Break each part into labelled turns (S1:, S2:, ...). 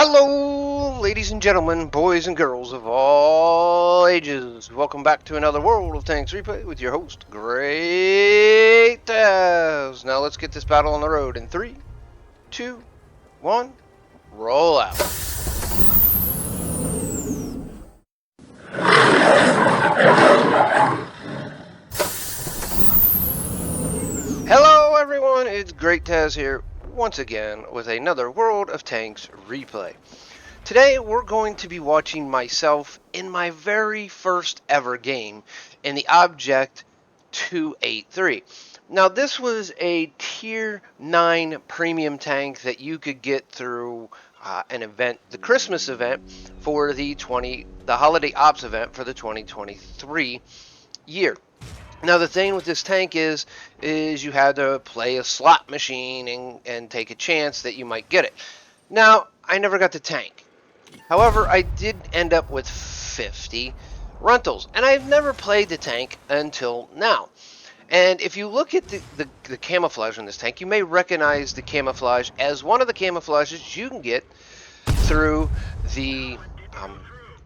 S1: Hello, ladies and gentlemen, boys and girls of all ages. Welcome back to another World of Tanks replay with your host, Great Taz. Now let's get this battle on the road in 3, 2, 1, roll out. Hello, everyone. It's Great Taz here once again with another World of Tanks replay. Today we're going to be watching myself in my very first ever game in the Object 283. Now this was a tier 9 premium tank that you could get through an event, the Christmas event for the Holiday Ops event for the 2023 year. Now the thing with this tank is you had to play a slot machine and take a chance that you might get it. Now I never got the tank. However, I did end up with 50 rentals, and I've never played the tank until now. And if you look at the camouflage on this tank, you may recognize the camouflage as one of the camouflages you can get through the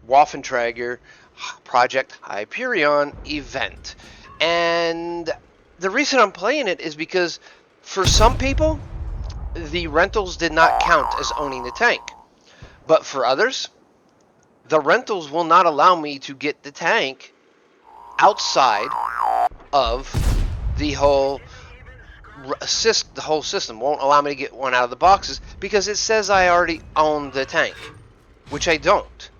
S1: Waffenträger Project Hyperion event. And the reason I'm playing it is because for some people, the rentals did not count as owning the tank. But for others, the rentals will not allow me to get the tank outside of the whole system. Won't allow me to get one out of the boxes because it says I already own the tank, which I don't.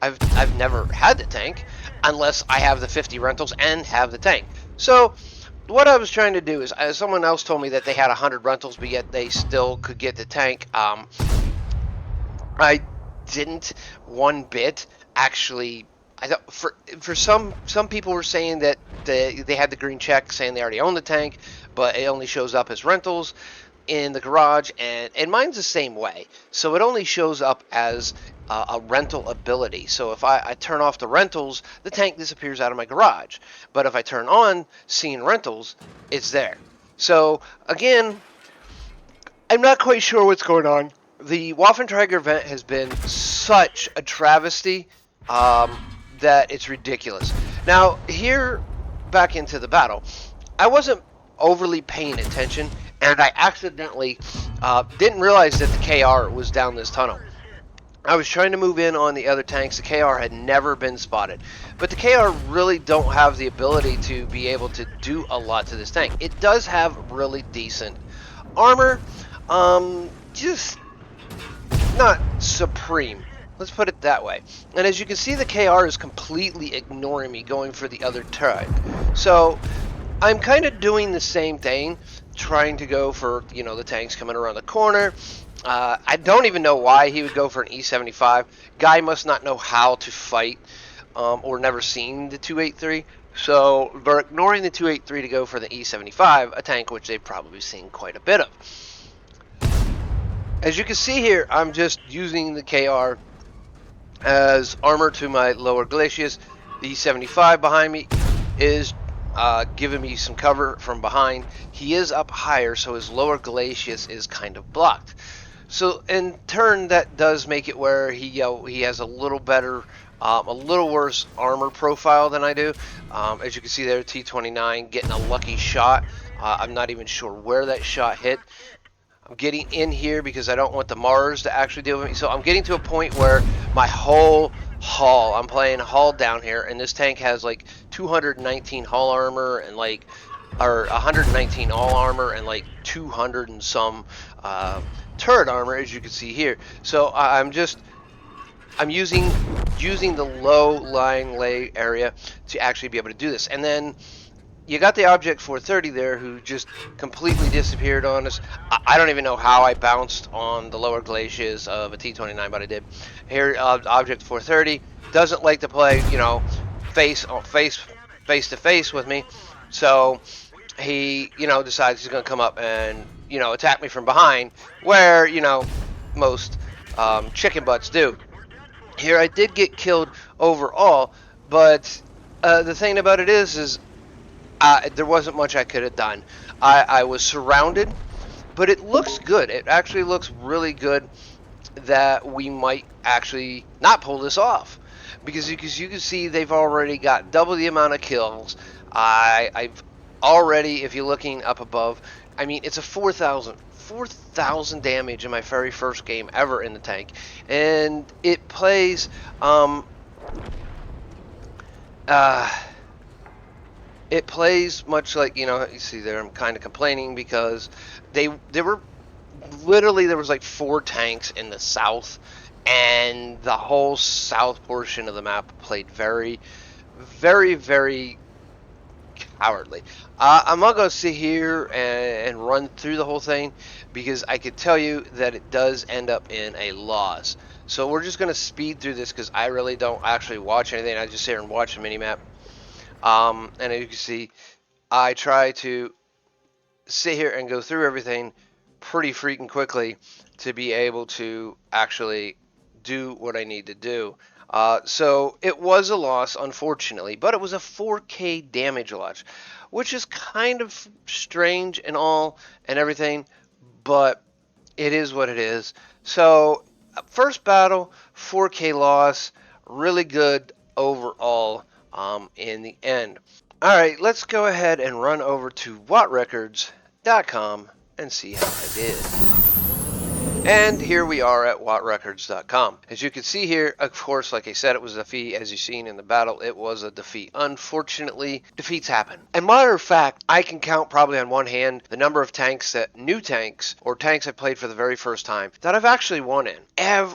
S1: I've never had the tank unless I have the 50 rentals and have the tank. So what I was trying to do is, someone else told me that they had 100 rentals, but yet they still could get the tank. I didn't one bit. Actually, I thought for some people were saying that they had the green check saying they already own the tank, but it only shows up as rentals in the garage, and mine's the same way. So it only shows up as a rental ability. So if I turn off the rentals, the tank disappears out of my garage. But if I turn on seeing rentals, it's there. So again, I'm not quite sure what's going on. The Waffenträger event has been such a travesty that it's ridiculous. Now, here, back into the battle, I wasn't overly paying attention, and I accidentally didn't realize that the KR was down this tunnel. I was trying to move in on the other tanks. The KR had never been spotted. But the KR really don't have the ability to be able to do a lot to this tank. It does have really decent armor, just not supreme. Let's put it that way. And as you can see, the KR is completely ignoring me going for the other tank. So I'm kind of doing the same thing, trying to go for, the tanks coming around the corner. I don't even know why he would go for an E75. Guy must not know how to fight or never seen the 283. So they're ignoring the 283 to go for the E75, a tank which they've probably seen quite a bit of. As you can see here, I'm just using the KR as armor to my lower glaciers. The E75 behind me is giving me some cover from behind. He is up higher, so his lower glacius is kind of blocked. So in turn, that does make it where he has a little better, a little worse armor profile than I do. As you can see there, T29 getting a lucky shot. I'm not even sure where that shot hit. I'm getting in here because I don't want the Mars to actually deal with me. So I'm getting to a point where my whole hull, I'm playing hull down here, and this tank has like 219 hull armor and or 119 all armor and like 200 and some turret armor, as you can see here. So I'm using the low lying lay area to actually be able to do this. And then you got the Object 430 there, who just completely disappeared on us. I don't even know how I bounced on the lower glaciers of a T29, but I did. Here, Object 430 doesn't like to play, face to face with me. So he, decides he's going to come up and, attack me from behind, where, most chicken butts do. Here, I did get killed overall, but the thing about it is there wasn't much I could have done. I was surrounded, but it looks good. It actually looks really good that we might actually not pull this off, because you can see they've already got double the amount of kills. I've already, if you're looking up above, I mean, it's a 4,000 damage in my very first game ever in the tank, and it plays uh, it plays much like, you see there, I'm kind of complaining because they were literally, there was like 4 tanks in the south, and the whole south portion of the map played very, very, very cowardly. I'm not going to sit here and run through the whole thing, because I could tell you that it does end up in a loss. So we're just going to speed through this because I really don't actually watch anything. I just sit here and watch the minimap. And as you can see, I try to sit here and go through everything pretty freaking quickly to be able to actually do what I need to do. So it was a loss, unfortunately, but it was a 4K damage loss, which is kind of strange and all and everything, but it is what it is. So, first battle, 4K loss, really good overall in the end. All right, let's go ahead and run over to wattrecords.com and see how I did. And here we are at wattrecords.com. As you can see here, of course, like I said, it was a defeat. As you've seen in the battle, it was a defeat. Unfortunately, defeats happen. And matter of fact, I can count probably on one hand the number of new tanks, or tanks I played for the very first time, that I've actually won in.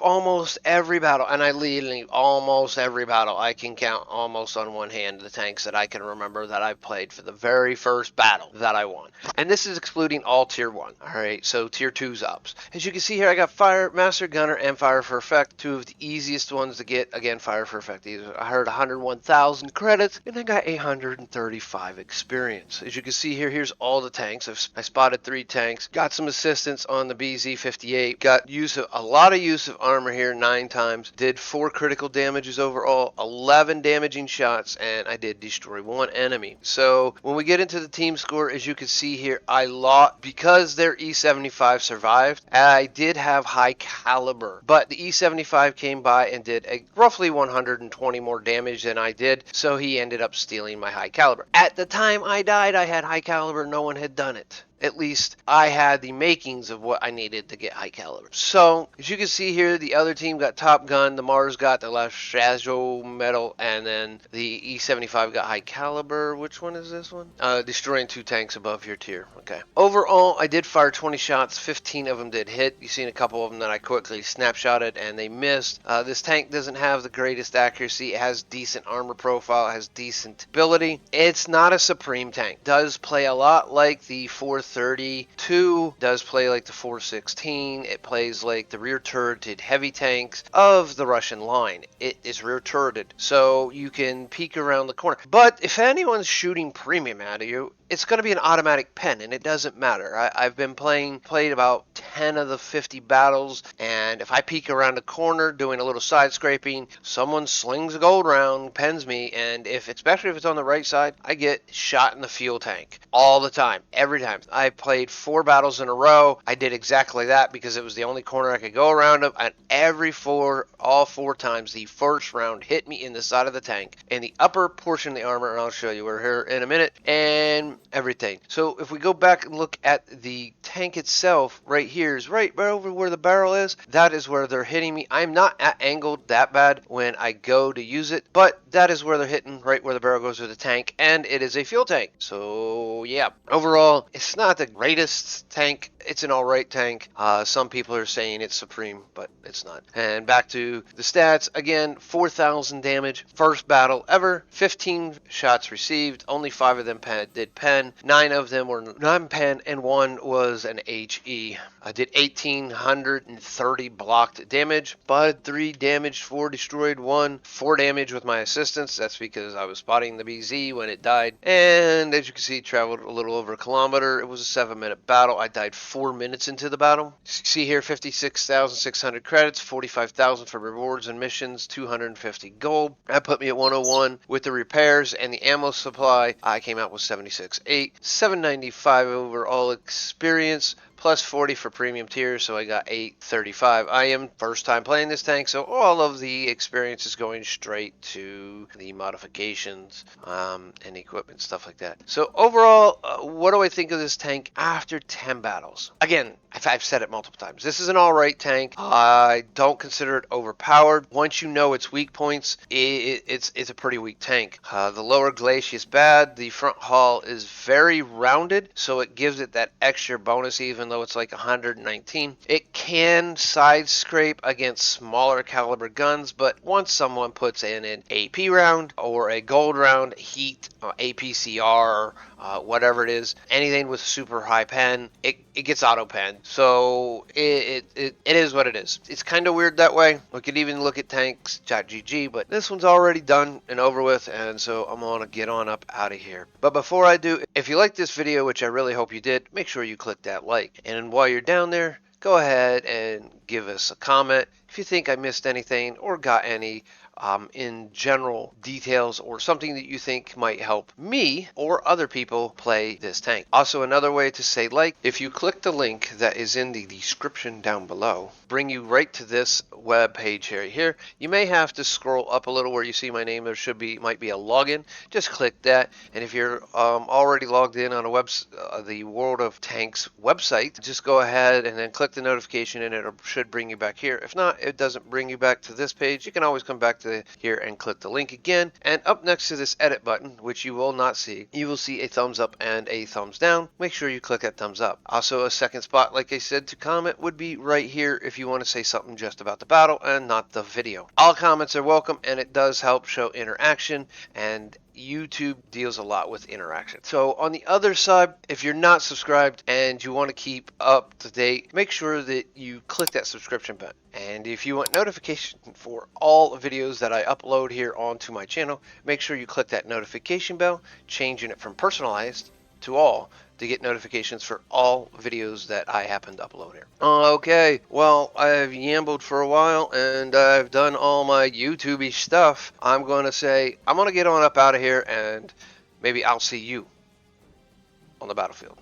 S1: Almost every battle, and I literally almost every battle, I can count almost on one hand the tanks that I can remember that I played for the very first battle that I won. And this is excluding all tier 1. Alright, so tier 2's ups. As you can see here, I got Fire, Master Gunner, and Fire for Effect, 2 of the easiest ones to get. Again, Fire for Effect. I heard 101,000 credits, and I got 835 experience. As you can see here, here's all the tanks. I spotted 3 tanks, got some assistance on the BZ-58, got a lot of use of armor here, 9 times, did 4 critical damages overall, 11 damaging shots, and I did destroy 1 enemy. So when we get into the team score, as you can see here, I lost because their E75 survived. I did have high caliber, but the E75 came by and did roughly 120 more damage than I did, so he ended up stealing my high caliber. At the time I died, I had high caliber. No one had done it. At least I had the makings of what I needed to get high caliber. So, as you can see here, the other team got Top Gun, the Mars got the Lashajo Medal, and then the E75 got high caliber. Which one is this one? Destroying 2 tanks above your tier. Okay. Overall, I did fire 20 shots. 15 of them did hit. You've seen a couple of them that I quickly snapshotted and they missed. This tank doesn't have the greatest accuracy. It has decent armor profile. It has decent ability. It's not a supreme tank. It does play a lot like the 432, does play like the 416. It plays like the rear turreted heavy tanks of the Russian line. It is rear turreted, so you can peek around the corner. But if anyone's shooting premium at you, it's going to be an automatic pen, and it doesn't matter. I've been played about 10 of the 50 battles, and if I peek around the corner doing a little side scraping, someone slings a gold round, pens me, and especially if it's on the right side, I get shot in the fuel tank all the time, every time. I played 4 battles in a row. I did exactly that because it was the only corner I could go around them, and all 4 times, the first round hit me in the side of the tank, in the upper portion of the armor, and I'll show you. We're here in a minute, and everything. So if we go back and look at the tank itself, right here is right over where the barrel is. That is where they're hitting me. I'm not angled that bad when I go to use it, but that is where they're hitting, right where the barrel goes through the tank, and it is a fuel tank. So yeah, overall, it's not the greatest tank. It's an alright tank. Some people are saying it's supreme, but it's not. And back to the stats again: 4,000 damage, first battle ever, 15 shots received, only 5 of them did pen, 9 of them were non-pen, and 1 was an HE. I did 1,830 blocked damage, but 3 damaged, 4 destroyed, 4 damage with my assistance. That's because I was spotting the BZ when it died. And as you can see, traveled a little over a kilometer. It was a 7-minute battle. I died 4 minutes into the battle. See here, 56,600 credits, 45,000 for rewards and missions, 250 gold. That put me at 101 with the repairs and the ammo supply. I came out with 76.8, 795 overall experience, plus 40 for premium tiers, so I got 835. I am first time playing this tank, so all of the experience is going straight to the modifications and equipment, stuff like that. So overall, what do I think of this tank after 10 battles? Again, I've said it multiple times. This is an alright tank. I don't consider it overpowered. Once you know its weak points, it's a pretty weak tank. The lower glacier is bad. The front hull is very rounded, so it gives it that extra bonus even though it's like 119. It can side scrape against smaller caliber guns, but once someone puts in an AP round or a gold round, heat, APCR, whatever it is, anything with super high pen, it gets auto pen. So it is what it is. It's kind of weird that way. We could even look at tanks.gg, but this one's already done and over with, and so I'm gonna get on up out of here. But before I do, if you like this video, which I really hope you did, make sure you click that like. And while you're down there, go ahead and give us a comment if you think I missed anything or got any in general details or something that you think might help me or other people play this tank. Also, another way to say like, if you click the link that is in the description down below, bring you right to this web page here. You may have to scroll up a little where you see my name. There might be a login. Just click that, and if you're already logged in on the World of Tanks website, just go ahead and then click the notification, and it should bring you back here. If not, it doesn't bring you back to this page. You can always come back to here and click the link again, and up next to this edit button, which you will not see, you will see a thumbs up and a thumbs down. Make sure you click that thumbs up. Also, a second spot, like I said, to comment would be right here if you want to say something just about the battle and not the video. All comments are welcome, and it does help show interaction, and YouTube deals a lot with interaction. So on the other side, if you're not subscribed and you want to keep up to date, make sure that you click that subscription button. And if you want notification for all videos that I upload here onto my channel, make sure you click that notification bell, changing it from personalized to all to get notifications for all videos that I happen to upload here. Okay, well, I've yambled for a while and I've done all my YouTube-y stuff. I'm going to say, I'm going to get on up out of here, and maybe I'll see you on the battlefield.